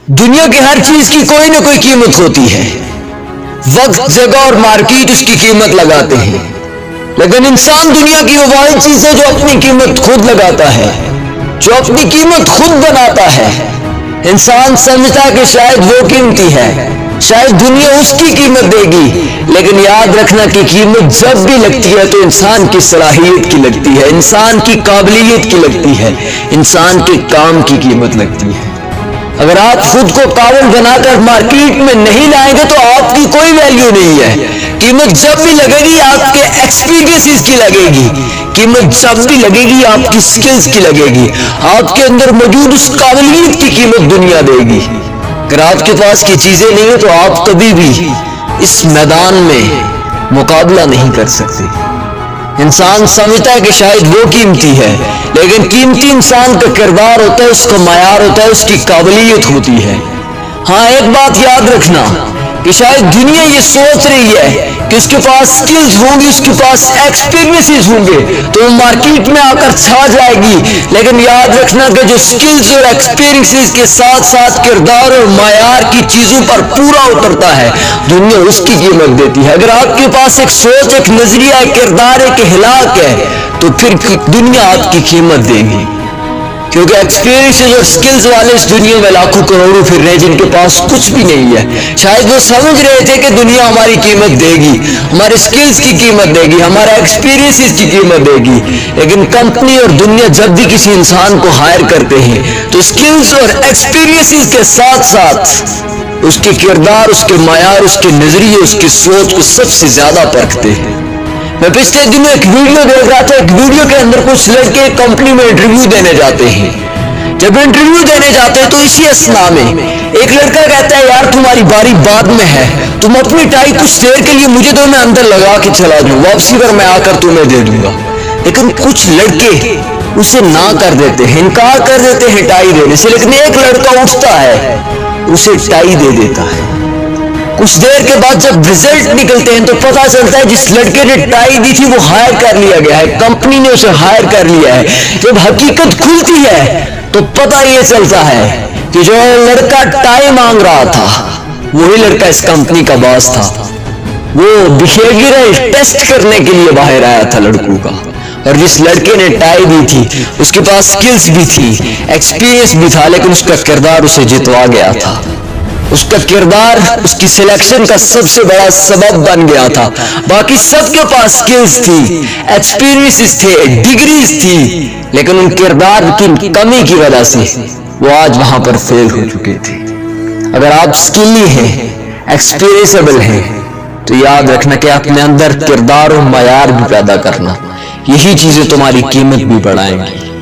دنیا کی ہر چیز کی کوئی نہ کوئی قیمت ہوتی ہے. وقت، جگہ اور مارکیٹ اس کی قیمت لگاتے ہیں، لیکن انسان دنیا کی وہ واحد چیز ہے جو اپنی قیمت خود لگاتا ہے، جو اپنی قیمت خود بناتا ہے. انسان سمجھتا کہ شاید وہ قیمتی ہے، شاید دنیا اس کی قیمت دے گی، لیکن یاد رکھنا کہ قیمت جب بھی لگتی ہے تو انسان کی صلاحیت کی لگتی ہے، انسان کی قابلیت کی لگتی ہے، انسان کے کام کی قیمت لگتی ہے. اگر آپ خود کو قابل بنا کر مارکیٹ میں نہیں لائیں گے تو آپ کی کوئی ویلیو نہیں ہے. قیمت جب بھی لگے گی آپ کے ایکسپیرینسز کی لگے گی، قیمت جب بھی لگے گی آپ کی سکلز کی لگے گی، آپ کے اندر موجود اس قابلیت کی قیمت دنیا دے گی. اگر آپ کے پاس کی چیزیں نہیں ہیں تو آپ کبھی بھی اس میدان میں مقابلہ نہیں کر سکتے. انسان سمجھتا ہے کہ شاید وہ قیمتی ہے، لیکن قیمتی انسان کا کردار ہوتا ہے، اس کا معیار ہوتا ہے، اس کی قابلیت ہوتی ہے. ہاں ایک بات یاد رکھنا کہ شاید دنیا یہ سوچ رہی ہے کہ اس کے پاس سکلز ہوں گی، اس کے پاس ایکسپیرینسز ہوں گے تو وہ مارکیٹ میں آ کر چھا جائے گی، لیکن یاد رکھنا کہ جو سکلز اور ایکسپیرینسز کے ساتھ ساتھ کردار اور معیار کی چیزوں پر پورا اترتا ہے دنیا اس کی قیمت دیتی ہے. اگر آپ کے پاس ایک سوچ، ایک نظریہ، ایک کردار، ایک اخلاق ہے تو پھر دنیا آپ کی قیمت دے گی، کیونکہ ایکسپیرینسز اور سکلز والے اس دنیا میں لاکھوں کروڑوں پھر رہے ہیں جن کے پاس کچھ بھی نہیں ہے. شاید وہ سمجھ رہے تھے کہ دنیا ہماری قیمت دے گی، ہمارے سکلز کی قیمت دے گی، ہمارا ایکسپیرینسز کی قیمت دے گی، لیکن کمپنی اور دنیا جب بھی کسی انسان کو ہائر کرتے ہیں تو سکلز اور ایکسپیرینسز کے ساتھ ساتھ اس کے کردار، اس کے معیار، اس کے نظریے، اس کی سوچ کو سب سے زیادہ پرکھتے ہیں. میں پچھلے دنوں ایک ویڈیو دیکھ رہا تھا، ایک ویڈیو کے اندر کچھ لڑکے کمپنی میں انٹرویو دینے جاتے ہیں. جب انٹرویو دینے جاتے ہیں تو اسی اسنا میں ایک لڑکا کہتا ہے یار تمہاری باری بعد میں ہے، تم اپنی ٹائی کچھ دیر کے لیے مجھے دو، میں اندر لگا کے چلا جاؤں، واپسی پر میں آ کر تمہیں دے دوں گا. لیکن کچھ لڑکے اسے نہ کر دیتے ہیں، انکار کر دیتے ہیں ٹائی دینے سے، لیکن ایک لڑکا اٹھتا ہے اسے ٹائی دے دیتا ہے. کچھ دیر کے بعد جب رزلٹ نکلتے ہیں تو پتا چلتا ہے جس لڑکے نے ٹائی دی تھی وہ ہائر کر لیا گیا ہے، کمپنی نے اسے ہائر کر لیا ہے. جب حقیقت کھلتی ہے تو پتہ یہ چلتا ہے کہ جو لڑکا ٹائی مانگ رہا تھا وہی لڑکا اس کمپنی کا باس تھا. وہ بیہیویئرل ٹیسٹ کرنے کے لیے باہر آیا تھا لڑکوں کا، اور جس لڑکے نے ٹائی دی تھی اس کے پاس سکلز بھی تھی، ایکسپیرینس بھی تھا، لیکن اس کا کردار اسے جتوا گیا تھا. اس کا کردار اس کی سلیکشن کا سب سے بڑا سبب بن گیا تھا. باقی سب کے پاس سکلز تھی، ایکسپیرینسز تھے، ڈگریز تھی، لیکن ان کردار کی کمی کی وجہ سے وہ آج وہاں پر فیل ہو چکے تھے. اگر آپ سکلی ہیں، ایکسپیرینسبل ہیں تو یاد رکھنا کہ اپنے اندر کردار و معیار بھی پیدا کرنا، یہی چیزیں تمہاری قیمت بھی بڑھائیں گی.